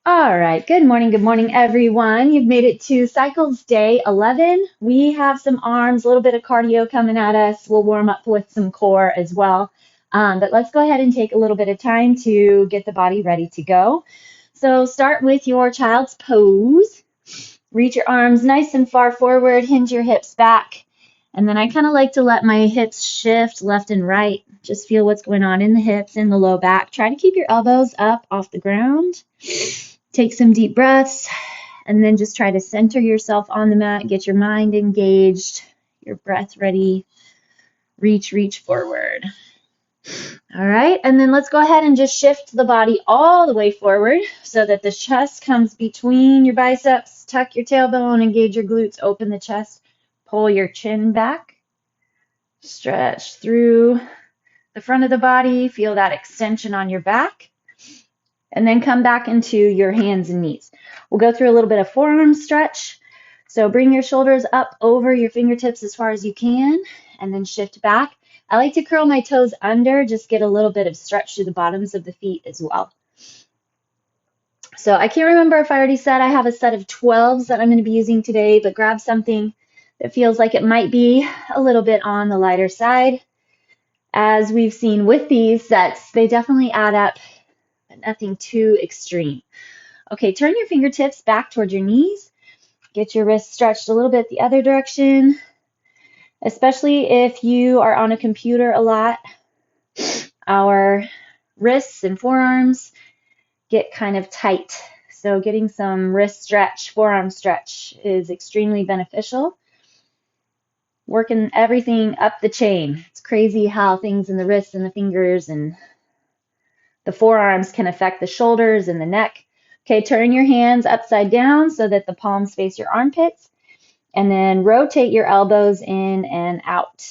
All right, good morning, everyone. You've made it to cycles day 11. We have some arms, a little bit of cardio coming at us. We'll warm up with some core as well. But let's go ahead and take a little bit of time to get the body ready to go. So start with your child's pose. Reach your arms nice and far forward, hinge your hips back. And then I kind of like to let my hips shift left and right. Just feel what's going on in the hips, in the low back. Try to keep your elbows up off the ground. Take some deep breaths, and then just try to center yourself on the mat, get your mind engaged, your breath ready. Reach forward. All right, and then let's go ahead and just shift the body all the way forward so that the chest comes between your biceps. Tuck your tailbone, engage your glutes, open the chest, pull your chin back, stretch through the front of the body, feel that extension on your back. And then come back into your hands and knees. We'll go through a little bit of forearm stretch. So bring your shoulders up over your fingertips as far as you can, and then shift back. I like to curl my toes under, just get a little bit of stretch through the bottoms of the feet as well. So I can't remember if I already said I have a set of 12s that I'm going to be using today, but grab something that feels like it might be a little bit on the lighter side. As we've seen with these sets, they definitely add up, but nothing too extreme. Okay, turn your fingertips back toward your knees. Get your wrists stretched a little bit the other direction, especially if you are on a computer a lot. Our wrists and forearms get kind of tight. So getting some wrist stretch, forearm stretch is extremely beneficial. Working everything up the chain. It's crazy how things in the wrists and the fingers and the forearms can affect the shoulders and the neck. Okay, turn your hands upside down so that the palms face your armpits, and then rotate your elbows in and out.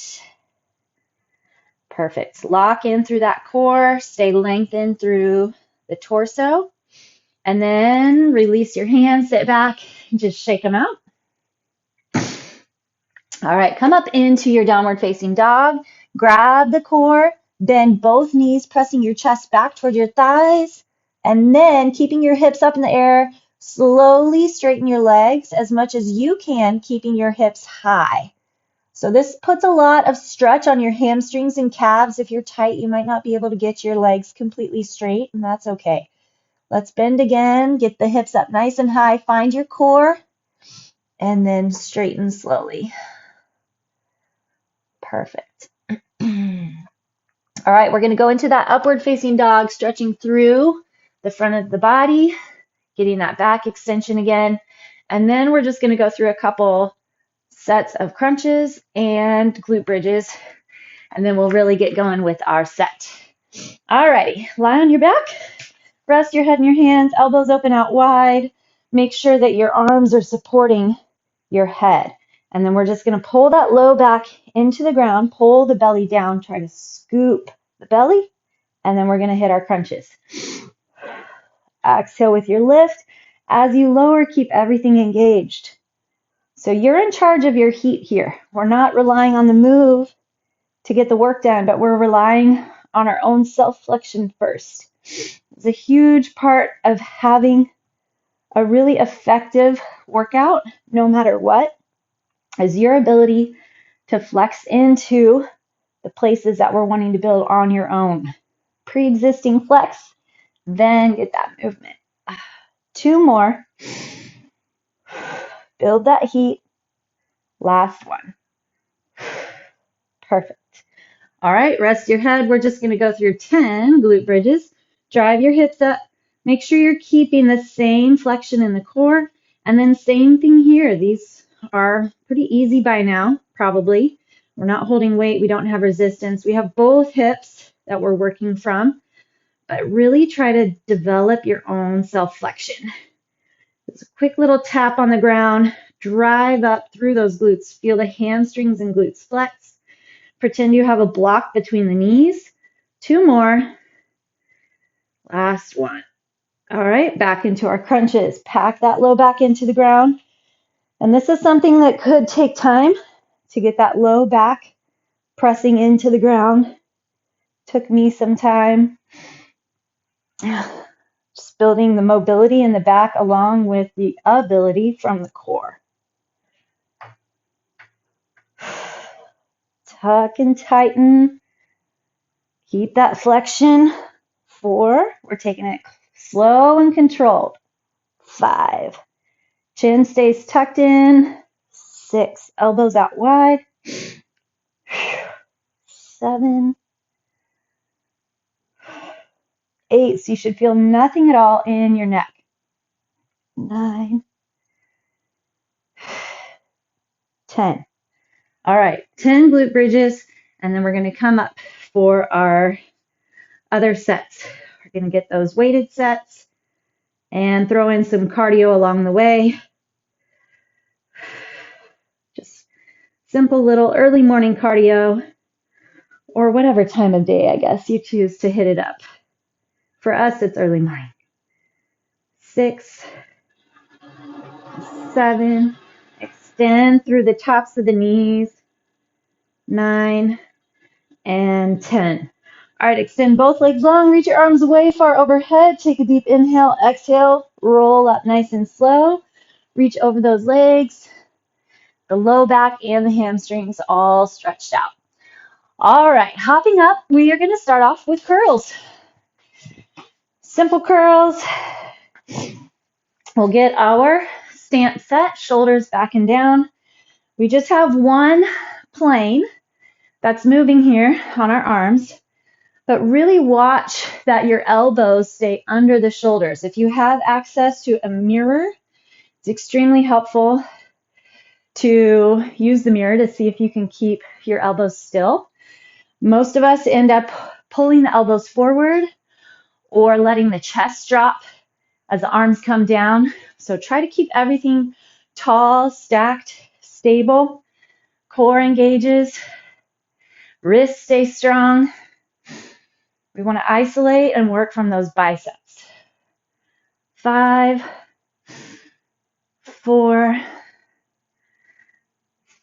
Perfect. Lock in through that core, stay lengthened through the torso, and then release your hands, sit back, and just shake them out. All right, come up into your downward facing dog, grab the core, bend both knees, pressing your chest back toward your thighs, and then keeping your hips up in the air, slowly straighten your legs as much as you can, keeping your hips high. So this puts a lot of stretch on your hamstrings and calves. If you're tight, you might not be able to get your legs completely straight, and that's okay. Let's bend again, get the hips up nice and high, find your core, and then straighten slowly. Perfect. All right, we're going to go into that upward facing dog, stretching through the front of the body, getting that back extension again. And then we're just going to go through a couple sets of crunches and glute bridges, and then we'll really get going with our set. All righty, lie on your back, rest your head in your hands, elbows open out wide. Make sure that your arms are supporting your head. And then we're just going to pull that low back into the ground, pull the belly down, try to scoop the belly, and then we're going to hit our crunches. Exhale with your lift. As you lower, keep everything engaged. So you're in charge of your heat here. We're not relying on the move to get the work done, but we're relying on our own self-flexion first. It's a huge part of having a really effective workout, no matter what, is your ability to flex into the places that we're wanting to build on your own. Pre-existing flex, then get that movement. 2 more. Build that heat. Last one. Perfect. All right, rest your head. We're just going to go through 10 glute bridges. Drive your hips up. Make sure you're keeping the same flexion in the core. And then same thing here. These are pretty easy by now, probably. We're not holding weight. We don't have resistance. We have both hips that we're working from. But really try to develop your own self-flexion. Just a quick little tap on the ground. Drive up through those glutes. Feel the hamstrings and glutes flex. Pretend you have a block between the knees. 2 more. Last one. All right, back into our crunches. Pack that low back into the ground. And this is something that could take time to get that low back pressing into the ground. Took me some time. Just building the mobility in the back along with the ability from the core. Tuck and tighten. Keep that flexion. 4. We're taking it slow and controlled. 5. Chin stays tucked in. 6. Elbows out wide. 7. 8. So you should feel nothing at all in your neck. 9. 10. All right, 10 glute bridges, and then we're going to come up for our other sets. We're going to get those weighted sets and throw in some cardio along the way. Just simple little early morning cardio, or whatever time of day, I guess, you choose to hit it up. For us, it's early morning. 6, 7, extend through the tops of the knees. 9, and 10. All right, extend both legs long, reach your arms away, far overhead. Take a deep inhale, exhale, roll up nice and slow. Reach over those legs, the low back and the hamstrings all stretched out. All right, hopping up, we are going to start off with curls. Simple curls. We'll get our stance set, shoulders back and down. We just have one plane that's moving here on our arms, but really watch that your elbows stay under the shoulders. If you have access to a mirror, it's extremely helpful to use the mirror to see if you can keep your elbows still. Most of us end up pulling the elbows forward or letting the chest drop as the arms come down. So try to keep everything tall, stacked, stable. Core engages, wrists stay strong. We want to isolate and work from those biceps. 5, 4,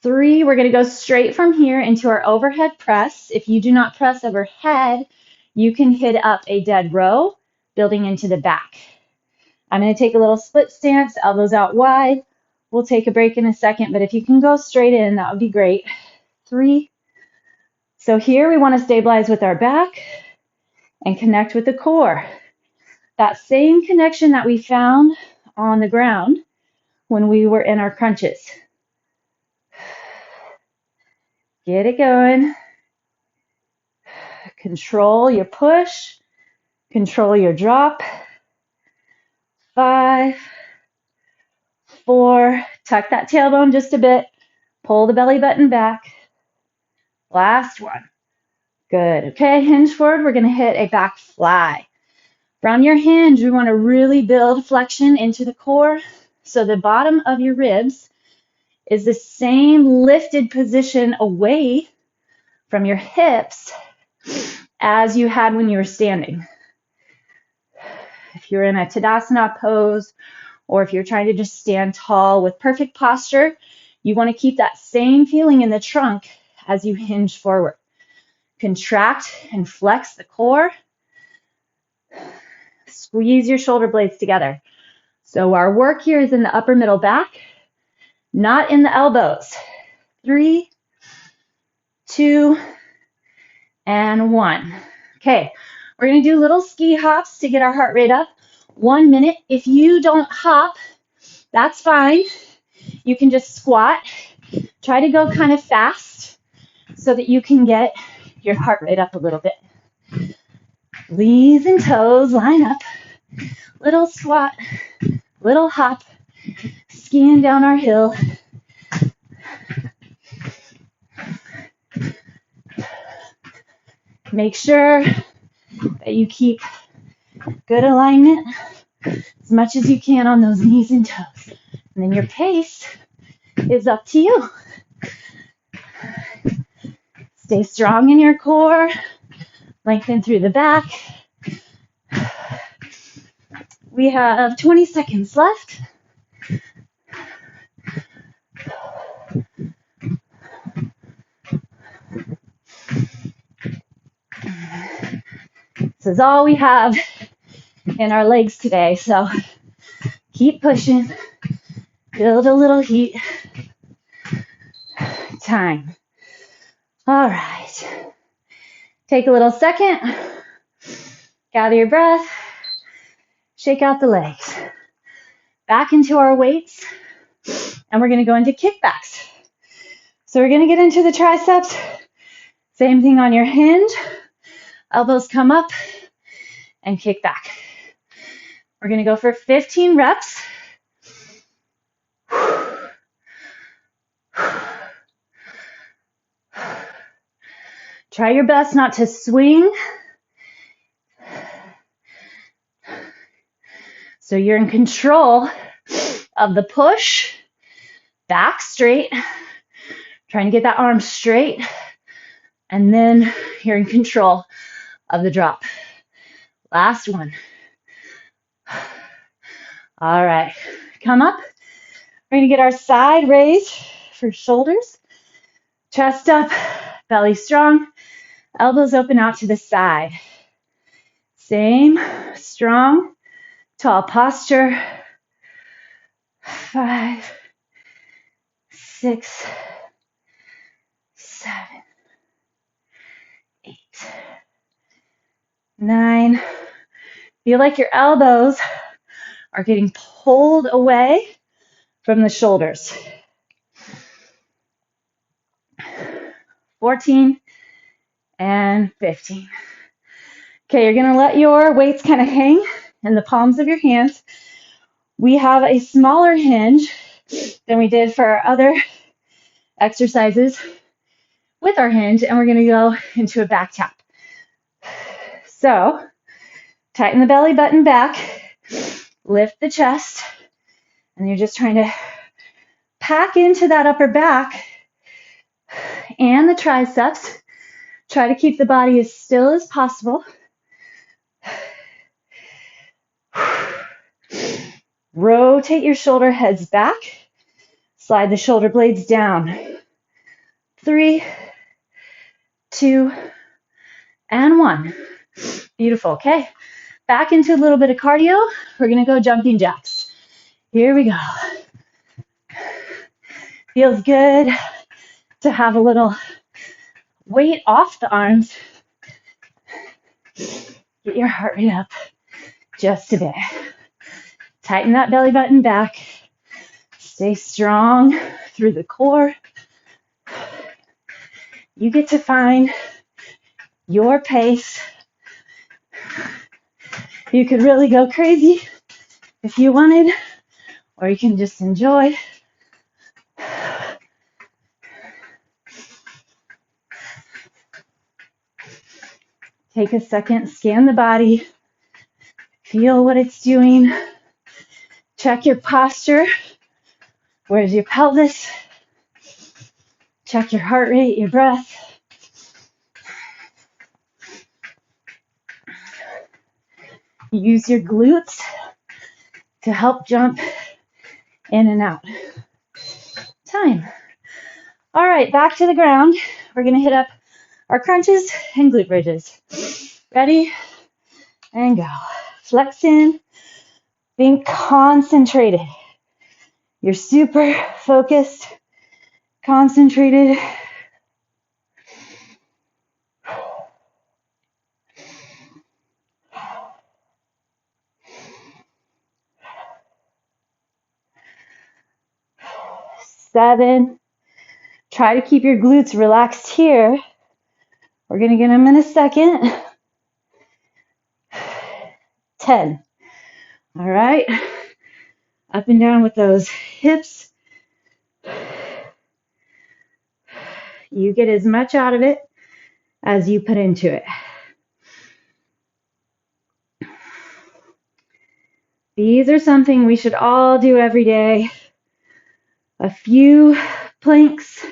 3. We're going to go straight from here into our overhead press. If you do not press overhead, you can hit up a dead row, building into the back. I'm going to take a little split stance, elbows out wide. We'll take a break in a second, but if you can go straight in, that would be great. 3. So here we want to stabilize with our back and connect with the core. That same connection that we found on the ground when we were in our crunches. Get it going. Control your push. Control your drop. 5, 4. Tuck that tailbone just a bit. Pull the belly button back. Last one. Good. Okay, hinge forward. We're going to hit a back fly. From your hinge, we want to really build flexion into the core. So the bottom of your ribs is the same lifted position away from your hips as you had when you were standing. If you're in a Tadasana pose, or if you're trying to just stand tall with perfect posture, you want to keep that same feeling in the trunk as you hinge forward. Contract and flex the core. Squeeze your shoulder blades together. So our work here is in the upper middle back, not in the elbows. 3, 2, and 1. Okay, we're going to do little ski hops to get our heart rate up. 1 minute. If you don't hop, that's fine. You can just squat. Try to go kind of fast so that you can get your heart rate up a little bit. Knees and toes line up. Little squat, little hop, skiing down our hill. Make sure that you keep good alignment as much as you can on those knees and toes. And then your pace is up to you. Stay strong in your core. Lengthen through the back. We have 20 seconds left. This is all we have in our legs today. So keep pushing, build a little heat. Time. All right. Take a little second, gather your breath, shake out the legs. Back into our weights, and we're going to go into kickbacks. So we're going to get into the triceps. Same thing on your hinge. Elbows come up and kick back. We're going to go for 15 reps. Try your best not to swing. So you're in control of the push, back straight, trying to get that arm straight, and then you're in control of the drop. Last one. All right, come up. We're gonna get our side raise for shoulders, chest up, belly strong, elbows open out to the side. Same, strong, tall posture. 5, 6, 7, 8, 9. Feel like your elbows are getting pulled away from the shoulders. 14 and 15. Okay, you're going to let your weights kind of hang in the palms of your hands. We have a smaller hinge than we did for our other exercises with our hinge, and we're going to go into a back tap. So, tighten the belly button back, lift the chest, and you're just trying to pack into that upper back and the triceps. Try to keep the body as still as possible. Rotate your shoulder heads back. Slide the shoulder blades down. 3, 2, and 1. Beautiful. Okay. Back into a little bit of cardio. We're going to go jumping jacks. Here we go. Feels good to have a little weight off the arms. Get your heart rate up just a bit. Tighten that belly button back. Stay strong through the core. You get to find your pace. You could really go crazy if you wanted, or you can just enjoy. Take a second, scan the body, feel what it's doing. Check your posture. Where's your pelvis? Check your heart rate, your breath. Use your glutes to help jump in and out. Time. All right, back to the ground. We're going to hit up our crunches and glute bridges. Ready? And go. Flexion. Being concentrated. You're super focused, concentrated. Seven. Try to keep your glutes relaxed here. We're going to get them in a second. 10. All right. Up and down with those hips. You get as much out of it as you put into it. These are something we should all do every day. A few planks,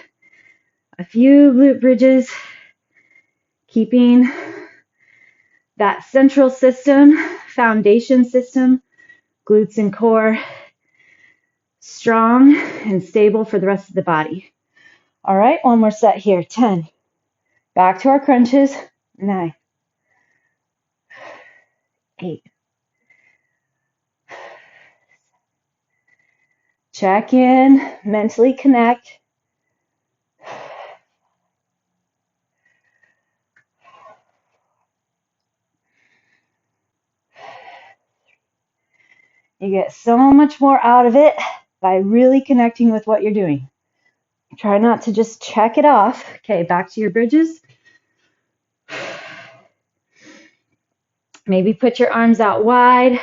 a few glute bridges, keeping that central system, foundation system, glutes and core, strong and stable for the rest of the body. All right, one more set here. 10. Back to our crunches. 9, 8, Check in, mentally connect. You get so much more out of it by really connecting with what you're doing. Try not to just check it off. Okay, back to your bridges. Maybe put your arms out wide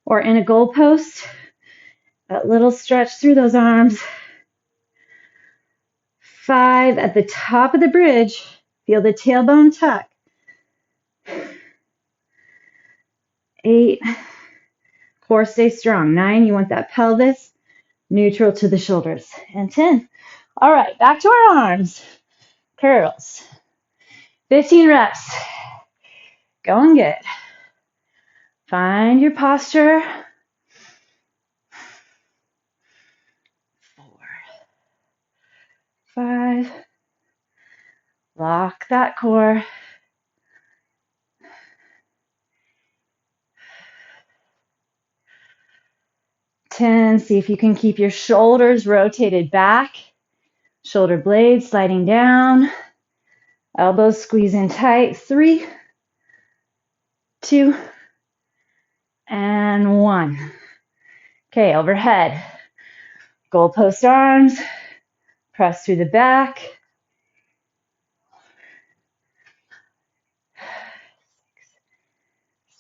or in a goalpost. That little stretch through those arms. 5 at the top of the bridge. Feel the tailbone tuck. 8. Core stay strong. 9. You want that pelvis neutral to the shoulders. And 10. All right, back to our arms. Curls. 15 reps. Going good. Find your posture. 4, 5. Lock that core. 10. See if you can keep your shoulders rotated back. Shoulder blades sliding down. Elbows squeeze in tight. 3, 2, and 1. Okay, overhead. Goalpost arms. Press through the back.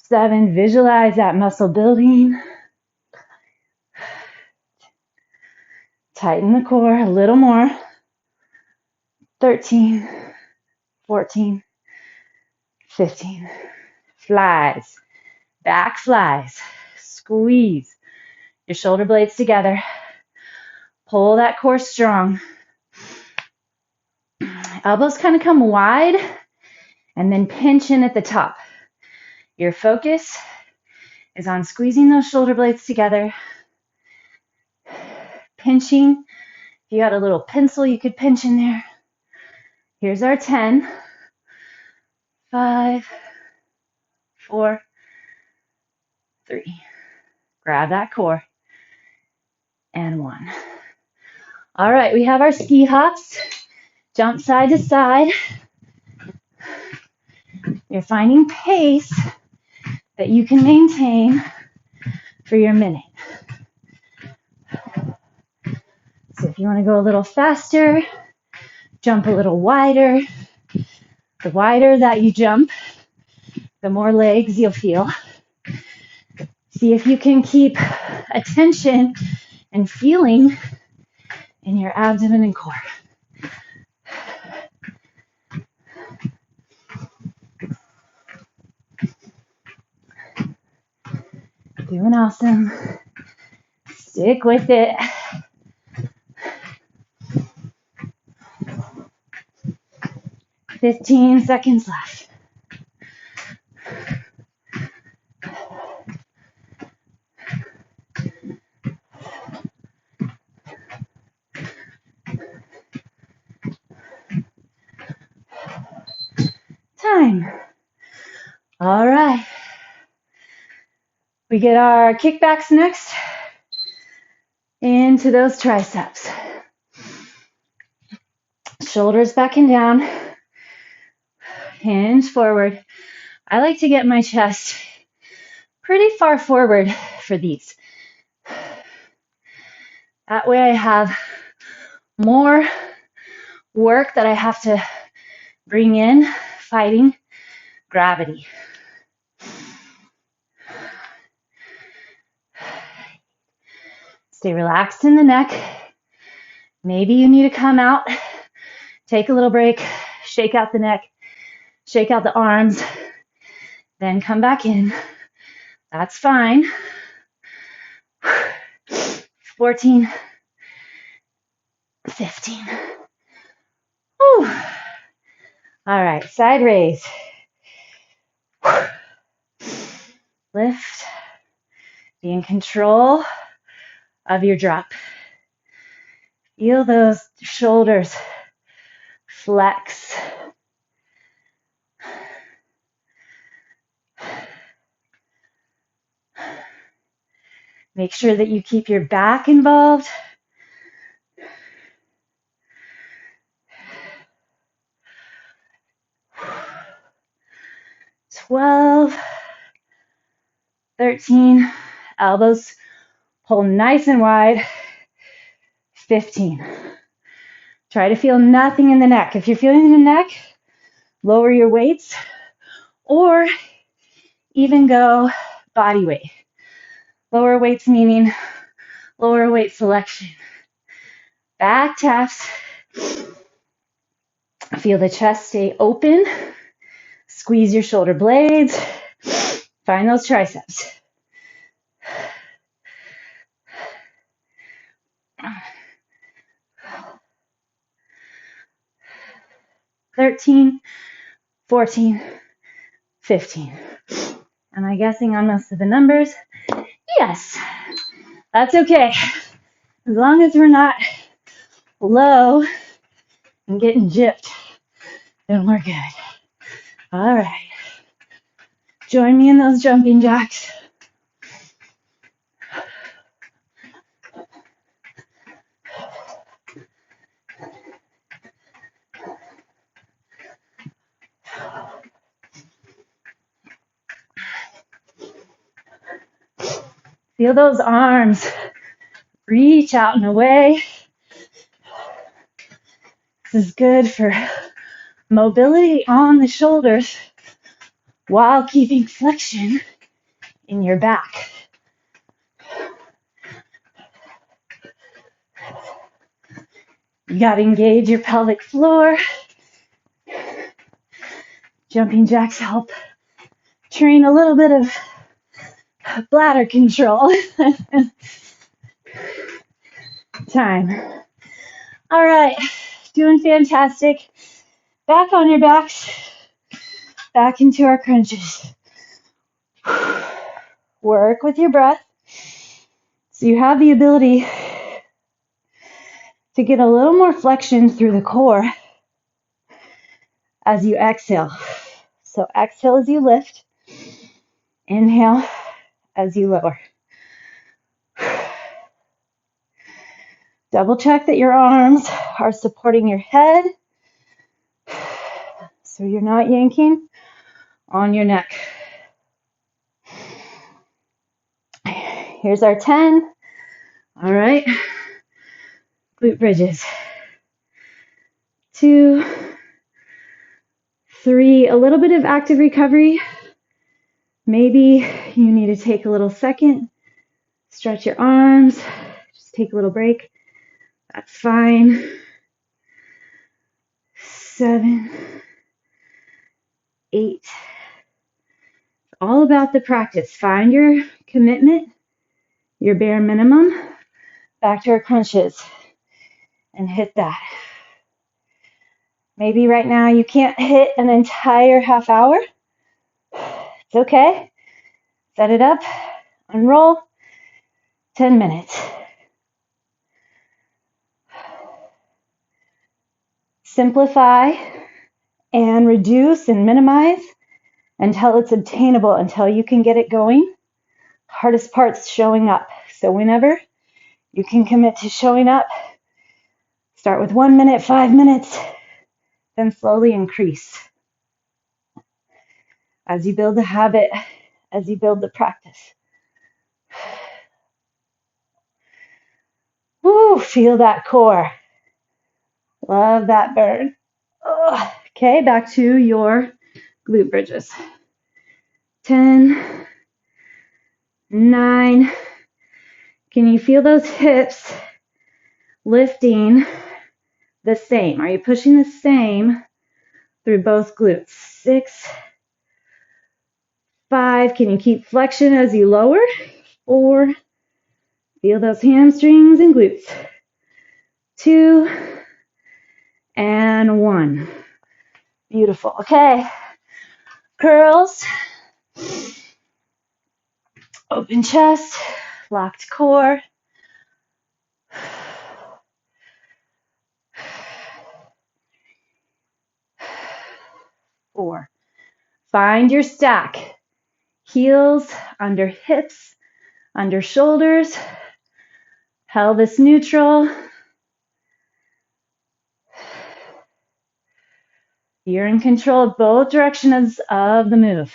7. Visualize that muscle building. Tighten the core a little more. 13, 14, 15. Flies. Back flies. Squeeze your shoulder blades together. Pull that core strong. Elbows kind of come wide and then pinch in at the top. Your focus is on squeezing those shoulder blades together. Pinching. If you got a little pencil, you could pinch in there. Here's our 10. 5, 4, 3. Grab that core. And 1. All right, we have our ski hops. Jump side to side. You're finding pace that you can maintain for your minute. So if you want to go a little faster, jump a little wider. The wider that you jump, the more legs you'll feel. See if you can keep attention and feeling in your abdomen and core. Doing awesome. Stick with it. Fifteen seconds left. Time. All right. We get our kickbacks next into those triceps. Shoulders back and down. Hinge forward. I like to get my chest pretty far forward for these. That way I have more work that I have to bring in, fighting gravity. Stay relaxed in the neck. Maybe you need to come out, take a little break, shake out the neck, shake out the arms, then come back in. That's fine. 14, 15. Whew. All right, side raise. Lift. Be in control of your drop. Feel those shoulders flex. Make sure that you keep your back involved. 12, 13, elbows pull nice and wide. 15. Try to feel nothing in the neck. If you're feeling the neck, lower your weights or even go body weight. Lower weights meaning lower weight selection. Back taps. Feel the chest stay open. Squeeze your shoulder blades. Find those triceps. 13, 14, 15. Am I guessing on most of the numbers? Yes. That's okay. As long as we're not low and getting gypped, then we're good. All right. Join me in those jumping jacks. Feel those arms reach out and away. This is good for mobility on the shoulders while keeping flexion in your back. You got to engage your pelvic floor. Jumping jacks help train a little bit of bladder control. Time. All right, doing fantastic. Back on your backs, back into our crunches. Work with your breath so you have the ability to get a little more flexion through the core as you exhale. So exhale as you lift, inhale as you lower. Double check that your arms are supporting your head so you're not yanking on your neck. Here's our 10. All right. Glute bridges. 2, 3, a little bit of active recovery. Maybe you need to take a little second, stretch your arms, just take a little break. That's fine. 7, 8. It's all about the practice. Find your commitment, your bare minimum. Back to our crunches and hit that. Maybe right now you can't hit an entire half hour. It's okay. Set it up, unroll, 10 minutes. Simplify and reduce and minimize until it's obtainable, until you can get it going. Hardest part's showing up. So whenever you can commit to showing up, start with 1 minute, 5 minutes, then slowly increase. As you build the habit, as you build the practice. Woo, feel that core. Love that burn. Oh, okay, back to your glute bridges. 10, 9. Can you feel those hips lifting the same? Are you pushing the same through both glutes? 6, 5. Can you keep flexion as you lower? 4. Feel those hamstrings and glutes. 2 and 1. Beautiful. Okay. Curls. Open chest. Locked core. 4. Find your stack. Heels under hips, Under shoulders, pelvis neutral. You're in control of both directions of the move.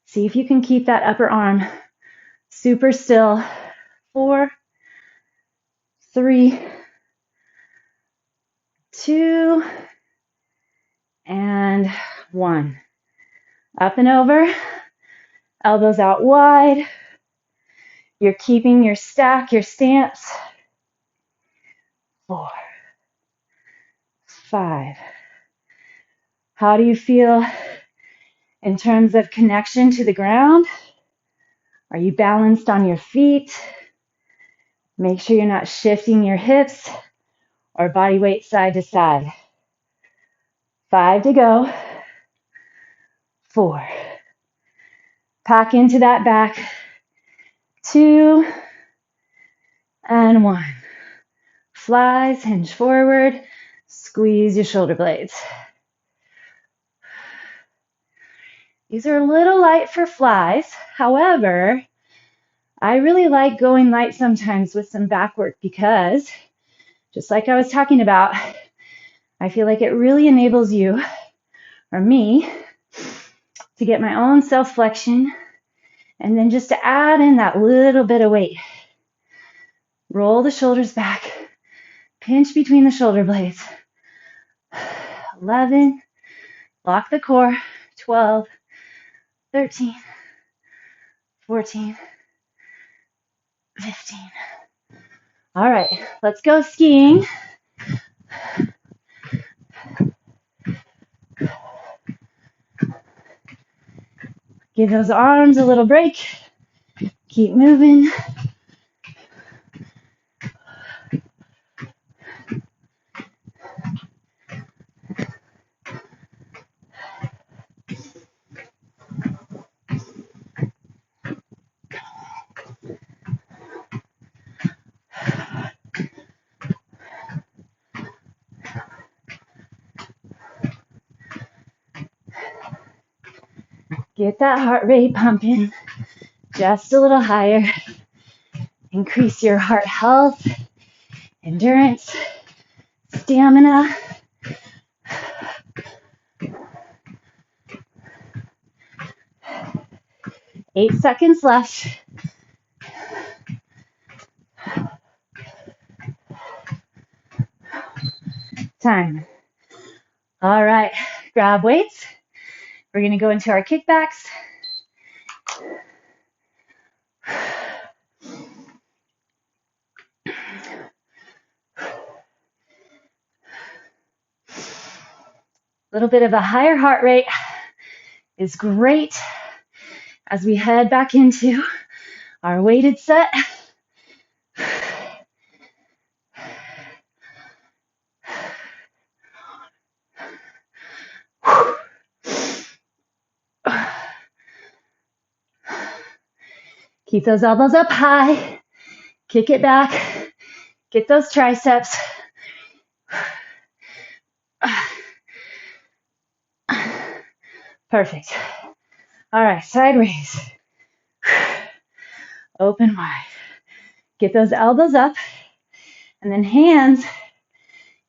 See if you can keep that upper arm super still. 4, 3, 2, and 1. Up and over, elbows out wide. You're keeping your stack, your stance. 4, 5. How do you feel in terms of connection to the ground? Are you balanced on your feet? Make sure you're not shifting your hips or body weight side to side. 5 to go. 4. Pack into that back. 2 and 1. Flies, hinge forward, squeeze your shoulder blades. These are a little light for flies. However, I really like going light sometimes with some back work because, just like I was talking about, I feel like it really enables you, or me, to get my own self-flexion, and then just to add in that little bit of weight. Roll the shoulders back, pinch between the shoulder blades. 11, lock the core. 12, 13, 14, 15. All right, let's go skiing. Give those arms a little break. Keep moving. Get that heart rate pumping just a little higher. Increase your heart health, endurance, stamina. Eight seconds left. Time. All right, grab weights. We're going to go into our kickbacks. A little bit of a higher heart rate is great as we head back into our weighted set. Keep those elbows up high. Kick it back. Get those triceps. Perfect. All right, side raise. Open wide. Get those elbows up. And then hands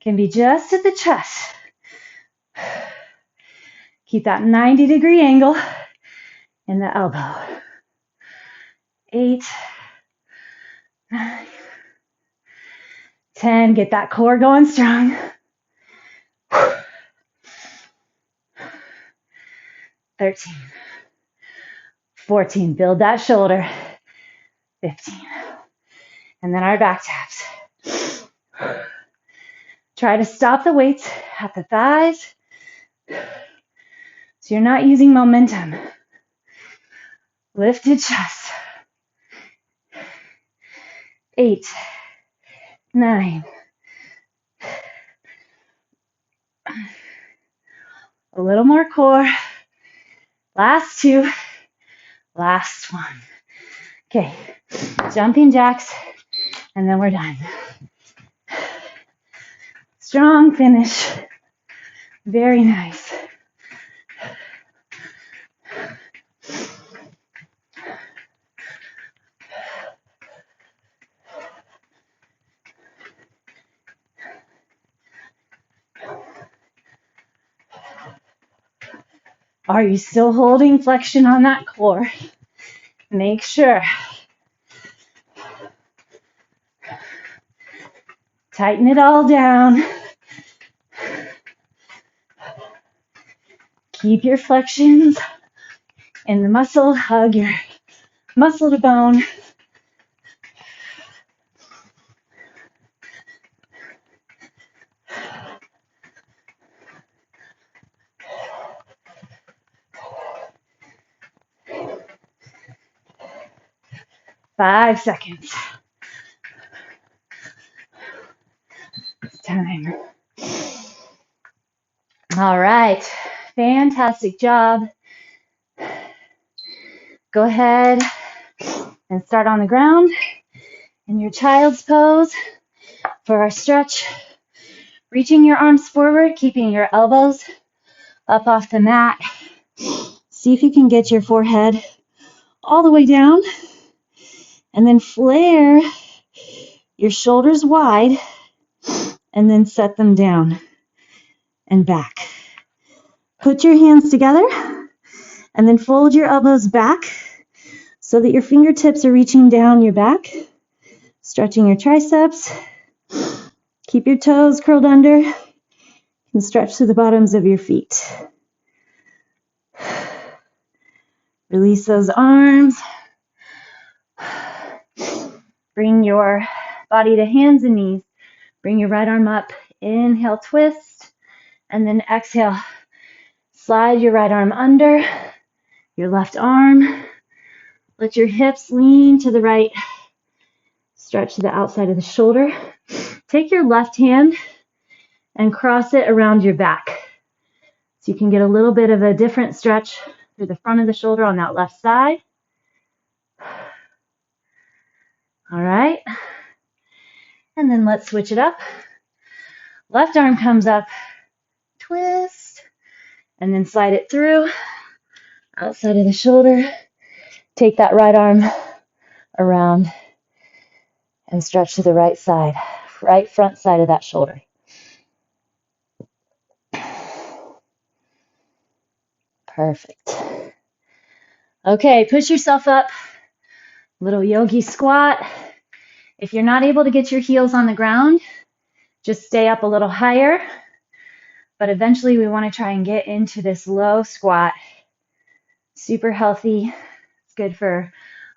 can be just at the chest. Keep that 90-degree angle in the elbow. 8, 9, 10. Get that core going strong. 13, 14. Build that shoulder. 15. And then our back taps. Try to stop the weights at the thighs so you're not using momentum. Lifted chest. 8, 9. A little more core. Last 2. Last 1. Okay, jumping jacks, and then we're done. Strong finish. Very nice. Are you still holding flexion on that core? Make sure. Tighten it all down. Keep your flexions in the muscle. Hug your muscle to bone. Five seconds. It's time. All right. Fantastic job. Go ahead and start on the ground in your child's pose for our stretch. Reaching your arms forward, keeping your elbows up off the mat. See if you can get your forehead all the way down. And then flare your shoulders wide and then set them down and back. Put your hands together and then fold your elbows back so that your fingertips are reaching down your back, stretching your triceps. Keep your toes curled under and stretch to the bottoms of your feet. Release those arms. Bring your body to hands and knees. Bring your right arm up. Inhale, twist. And then exhale. Slide your right arm under your left arm. Let your hips lean to the right. Stretch to the outside of the shoulder. Take your left hand and cross it around your back. So you can get a little bit of a different stretch through the front of the shoulder on that left side. All right. And then let's switch it up. Left arm comes up, twist, and then slide it through, outside of the shoulder. Take that right arm around and stretch to the right side, right front side of that shoulder. Perfect. Okay, push yourself up. Little yogi squat. If you're not able to get your heels on the ground, just stay up a little higher. But eventually we want to try and get into this low squat. Super healthy. It's good for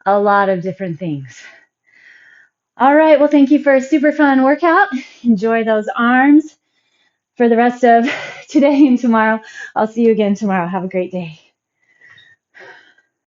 a lot of different things. All right, well, thank you for a super fun workout. Enjoy those arms for the rest of today and tomorrow. I'll see you again tomorrow. Have a great day.